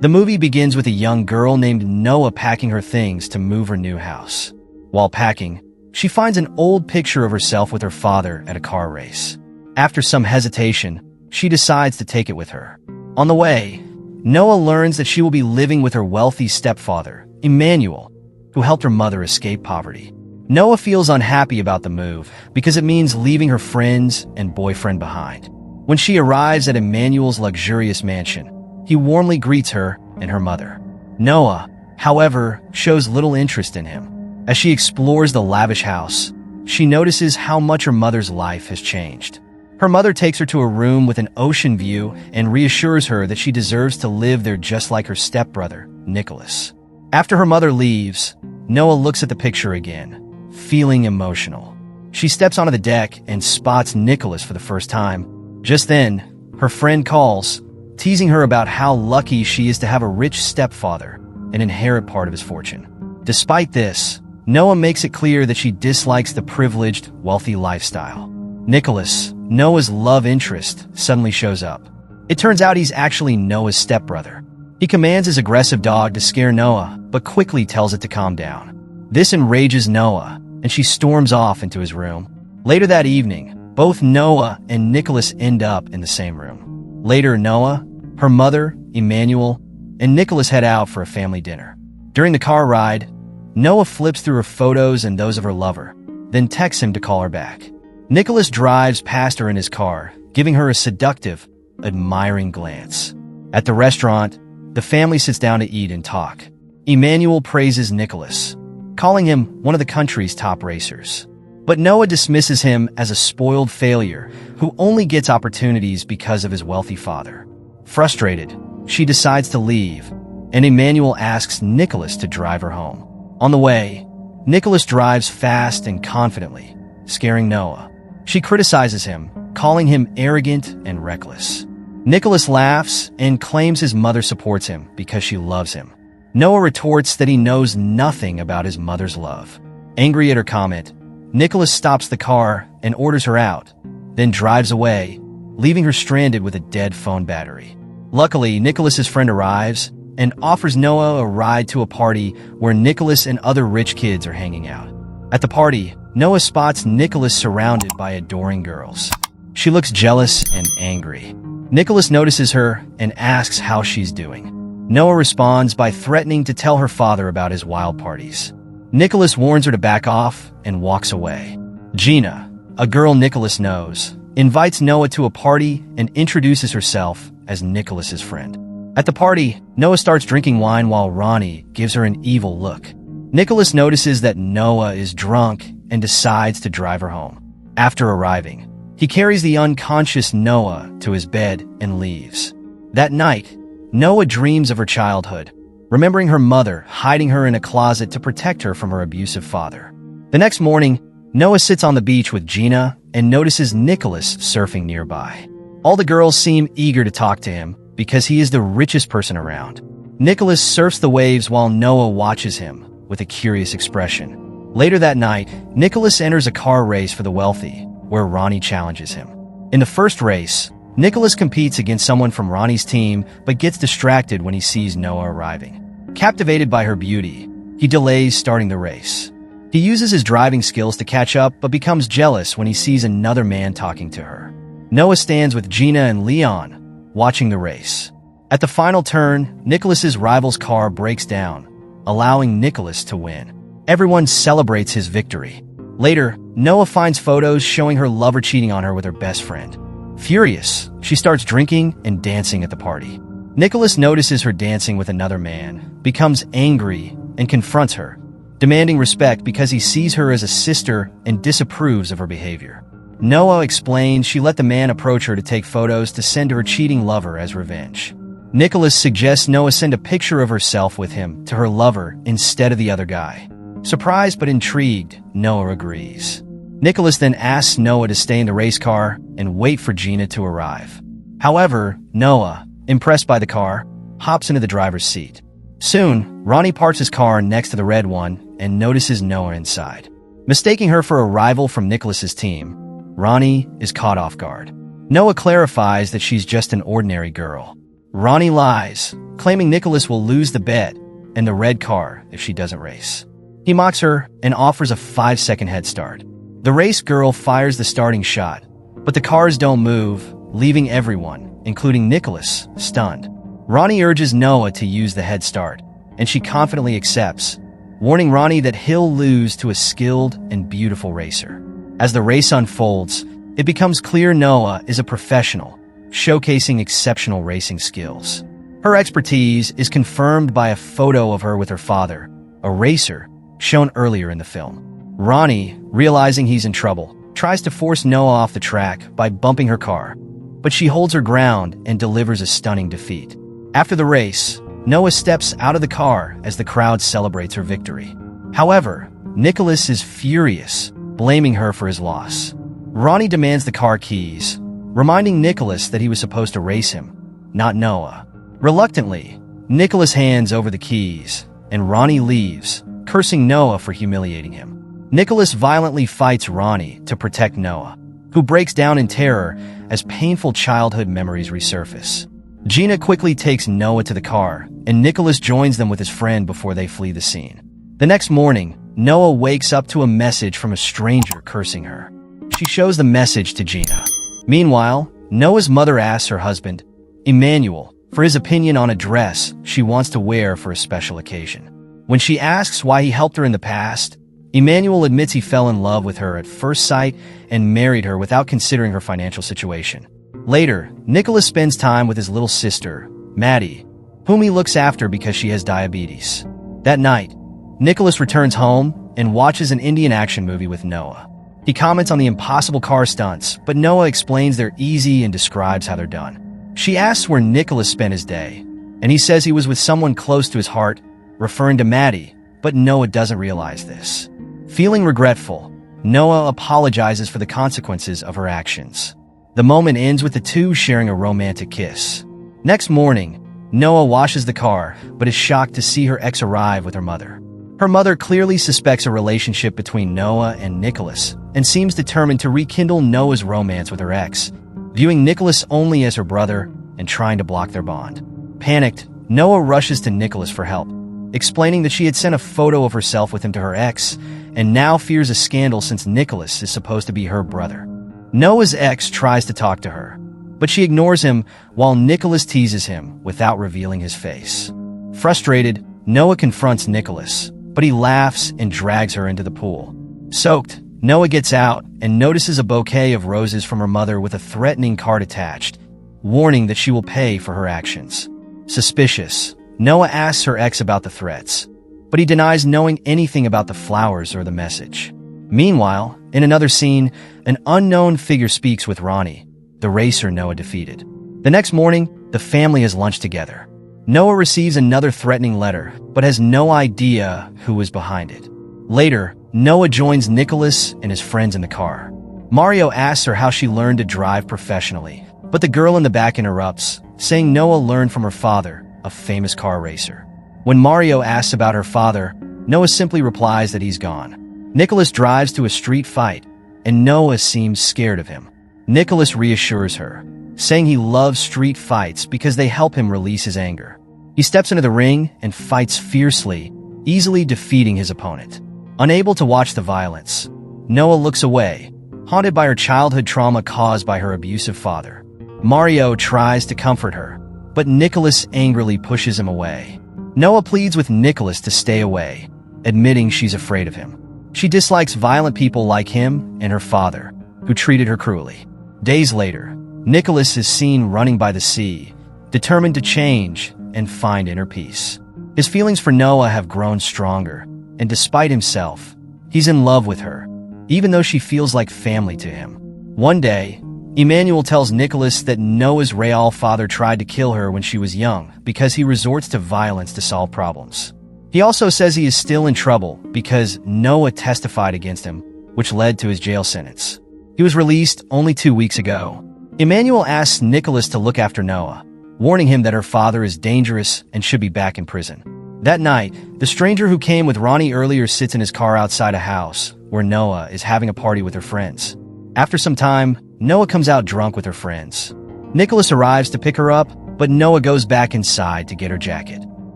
The movie begins with a young girl named Noah packing her things to move her new house. While packing, she finds an old picture of herself with her father at a car race. After some hesitation, she decides to take it with her. On the way, Noah learns that she will be living with her wealthy stepfather, Emmanuel, who helped her mother escape poverty. Noah feels unhappy about the move because it means leaving her friends and boyfriend behind. When she arrives at Emmanuel's luxurious mansion, he warmly greets her and her mother. Noah, however, shows little interest in him. As she explores the lavish house, she notices how much her mother's life has changed. Her mother takes her to a room with an ocean view and reassures her that she deserves to live there just like her stepbrother, Nicholas. After her mother leaves, Noah looks at the picture again, feeling emotional. She steps onto the deck and spots Nicholas for the first time. Just then, her friend calls, teasing her about how lucky she is to have a rich stepfather and inherit part of his fortune. Despite this, Noah makes it clear that she dislikes the privileged, wealthy lifestyle. Nicholas, Noah's love interest, suddenly shows up. It turns out he's actually Noah's stepbrother. He commands his aggressive dog to scare Noah, but quickly tells it to calm down. This enrages Noah, and she storms off into his room. Later that evening, both Noah and Nicholas end up in the same room. Later, Noah, her mother, Emmanuel, and Nicholas head out for a family dinner. During the car ride, Noah flips through her photos and those of her lover, then texts him to call her back. Nicholas drives past her in his car, giving her a seductive, admiring glance. At the restaurant, the family sits down to eat and talk. Emmanuel praises Nicholas, calling him one of the country's top racers. But Noah dismisses him as a spoiled failure who only gets opportunities because of his wealthy father. Frustrated, she decides to leave, and Emmanuel asks Nicholas to drive her home. On the way, Nicholas drives fast and confidently, scaring Noah. She criticizes him, calling him arrogant and reckless. Nicholas laughs and claims his mother supports him because she loves him. Noah retorts that he knows nothing about his mother's love. Angry at her comment, Nicholas stops the car and orders her out, then drives away, leaving her stranded with a dead phone battery. Luckily, Nicholas's friend arrives and offers Noah a ride to a party where Nicholas and other rich kids are hanging out. At the party, Noah spots Nicholas surrounded by adoring girls. She looks jealous and angry. Nicholas notices her and asks how she's doing. Noah responds by threatening to tell her father about his wild parties. Nicholas warns her to back off and walks away. Gina, a girl Nicholas knows, invites Noah to a party and introduces herself as Nicholas's friend. At the party, Noah starts drinking wine while Ronnie gives her an evil look. Nicholas notices that Noah is drunk and decides to drive her home. After arriving, he carries the unconscious Noah to his bed and leaves. That night, Noah dreams of her childhood, remembering her mother hiding her in a closet to protect her from her abusive father. The next morning, Noah sits on the beach with Gina and notices Nicholas surfing nearby. All the girls seem eager to talk to him because he is the richest person around. Nicholas surfs the waves while Noah watches him with a curious expression. Later that night, Nicholas enters a car race for the wealthy, where Ronnie challenges him. In the first race, Nicholas competes against someone from Ronnie's team but gets distracted when he sees Noah arriving. Captivated by her beauty, he delays starting the race. He uses his driving skills to catch up but becomes jealous when he sees another man talking to her. Noah stands with Gina and Leon, watching the race. At the final turn, Nicholas's rival's car breaks down, allowing Nicholas to win. Everyone celebrates his victory. Later, Noah finds photos showing her lover cheating on her with her best friend. Furious, she starts drinking and dancing at the party. Nicholas notices her dancing with another man, becomes angry, and confronts her, demanding respect because he sees her as a sister and disapproves of her behavior. Noah explains she let the man approach her to take photos to send to her cheating lover as revenge. Nicholas suggests Noah send a picture of herself with him to her lover instead of the other guy. Surprised but intrigued, Noah agrees. Nicholas then asks Noah to stay in the race car and wait for Gina to arrive. However, Noah, impressed by the car, hops into the driver's seat. Soon, Ronnie parks his car next to the red one and notices Noah inside. Mistaking her for a rival from Nicholas's team, Ronnie is caught off guard. Noah clarifies that she's just an ordinary girl. Ronnie lies, claiming Nicholas will lose the bet and the red car if she doesn't race. He mocks her and offers a 5-second head start. The race girl fires the starting shot, but the cars don't move, leaving everyone, including Nicholas, stunned. Ronnie urges Noah to use the head start, and she confidently accepts, warning Ronnie that he'll lose to a skilled and beautiful racer. As the race unfolds, it becomes clear Noah is a professional, showcasing exceptional racing skills. Her expertise is confirmed by a photo of her with her father, a racer, shown earlier in the film. Ronnie, realizing he's in trouble, tries to force Noah off the track by bumping her car, but she holds her ground and delivers a stunning defeat. After the race, Noah steps out of the car as the crowd celebrates her victory. However, Nicholas is furious, blaming her for his loss. Ronnie demands the car keys, reminding Nicholas that he was supposed to race him, not Noah. Reluctantly, Nicholas hands over the keys, and Ronnie leaves, cursing Noah for humiliating him. Nicholas violently fights Ronnie to protect Noah, who breaks down in terror as painful childhood memories resurface. Gina quickly takes Noah to the car, and Nicholas joins them with his friend before they flee the scene. The next morning, Noah wakes up to a message from a stranger cursing her. She shows the message to Gina. Meanwhile, Noah's mother asks her husband, Emmanuel, for his opinion on a dress she wants to wear for a special occasion. When she asks why he helped her in the past, Emmanuel admits he fell in love with her at first sight and married her without considering her financial situation. Later, Nicholas spends time with his little sister, Maddie, whom he looks after because she has diabetes. That night, Nicholas returns home and watches an Indian action movie with Noah. He comments on the impossible car stunts, but Noah explains they're easy and describes how they're done. She asks where Nicholas spent his day, and he says he was with someone close to his heart, referring to Maddie, but Noah doesn't realize this. Feeling regretful, Noah apologizes for the consequences of her actions. The moment ends with the two sharing a romantic kiss. Next morning, Noah washes the car, but is shocked to see her ex arrive with her mother. Her mother clearly suspects a relationship between Noah and Nicholas, and seems determined to rekindle Noah's romance with her ex, viewing Nicholas only as her brother and trying to block their bond. Panicked, Noah rushes to Nicholas for help, explaining that she had sent a photo of herself with him to her ex, and now fears a scandal since Nicholas is supposed to be her brother. Noah's ex tries to talk to her, but she ignores him while Nicholas teases him without revealing his face. Frustrated, Noah confronts Nicholas, but he laughs and drags her into the pool. Soaked, Noah gets out and notices a bouquet of roses from her mother with a threatening card attached, warning that she will pay for her actions. Suspicious, Noah asks her ex about the threats, but he denies knowing anything about the flowers or the message. Meanwhile, in another scene, an unknown figure speaks with Ronnie, the racer Noah defeated. The next morning, the family has lunch together. Noah receives another threatening letter, but has no idea who was behind it. Later, Noah joins Nicholas and his friends in the car. Mario asks her how she learned to drive professionally, but the girl in the back interrupts, saying Noah learned from her father, a famous car racer. When Mario asks about her father, Noah simply replies that he's gone. Nicholas drives to a street fight, and Noah seems scared of him. Nicholas reassures her, saying he loves street fights because they help him release his anger. He steps into the ring and fights fiercely, easily defeating his opponent. Unable to watch the violence, Noah looks away, haunted by her childhood trauma caused by her abusive father. Mario tries to comfort her, but Nicholas angrily pushes him away. Noah pleads with Nicholas to stay away, admitting she's afraid of him. She dislikes violent people like him and her father, who treated her cruelly. Days later, Nicholas is seen running by the sea, determined to change and find inner peace. His feelings for Noah have grown stronger, and despite himself, he's in love with her, even though she feels like family to him. One day, Emmanuel tells Nicholas that Noah's real father tried to kill her when she was young because he resorts to violence to solve problems. He also says he is still in trouble because Noah testified against him, which led to his jail sentence. He was released only 2 weeks ago. Emmanuel asks Nicholas to look after Noah, warning him that her father is dangerous and should be back in prison. That night, the stranger who came with Ronnie earlier sits in his car outside a house where Noah is having a party with her friends. After some time, Noah comes out drunk with her friends. Nicholas arrives to pick her up, but Noah goes back inside to get her jacket.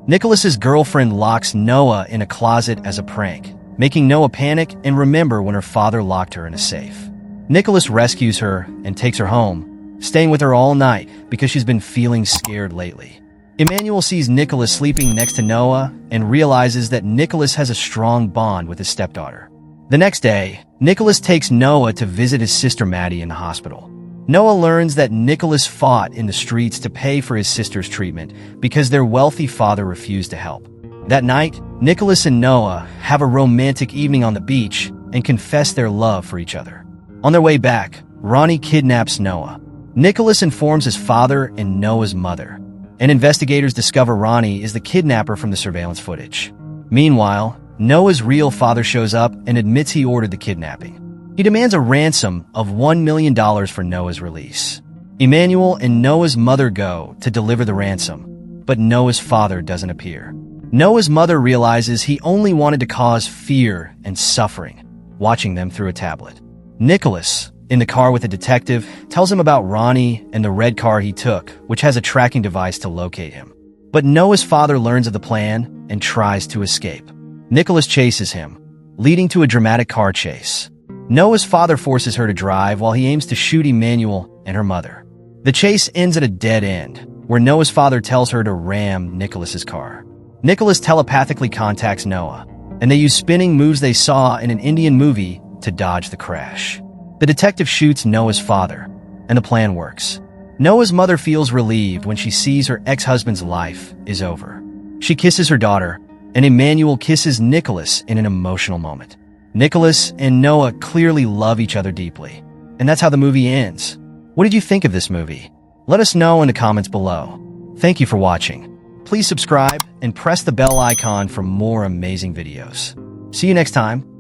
Nicholas's girlfriend locks Noah in a closet as a prank, making Noah panic and remember when her father locked her in a safe. Nicholas rescues her and takes her home, staying with her all night because she's been feeling scared lately. Emmanuel sees Nicholas sleeping next to Noah and realizes that Nicholas has a strong bond with his stepdaughter. The next day, Nicholas takes Noah to visit his sister Maddie in the hospital. Noah learns that Nicholas fought in the streets to pay for his sister's treatment because their wealthy father refused to help. That night, Nicholas and Noah have a romantic evening on the beach and confess their love for each other. On their way back, Ronnie kidnaps Noah. Nicholas informs his father and Noah's mother, and investigators discover Ronnie is the kidnapper from the surveillance footage. Meanwhile, Noah's real father shows up and admits he ordered the kidnapping. He demands a ransom of $1 million for Noah's release. Emmanuel and Noah's mother go to deliver the ransom, but Noah's father doesn't appear. Noah's mother realizes he only wanted to cause fear and suffering, watching them through a tablet. Nicholas, in the car with a detective, tells him about Ronnie and the red car he took, which has a tracking device to locate him. But Noah's father learns of the plan and tries to escape. Nicholas chases him, leading to a dramatic car chase. Noah's father forces her to drive while he aims to shoot Emmanuel and her mother. The chase ends at a dead end, where Noah's father tells her to ram Nicholas's car. Nicholas telepathically contacts Noah, and they use spinning moves they saw in an Indian movie to dodge the crash. The detective shoots Noah's father, and the plan works. Noah's mother feels relieved when she sees her ex-husband's life is over. She kisses her daughter, and Emmanuel kisses Nicholas in an emotional moment. Nicholas and Noah clearly love each other deeply, and that's how the movie ends. What did you think of this movie? Let us know in the comments below. Thank you for watching. Please subscribe and press the bell icon for more amazing videos. See you next time.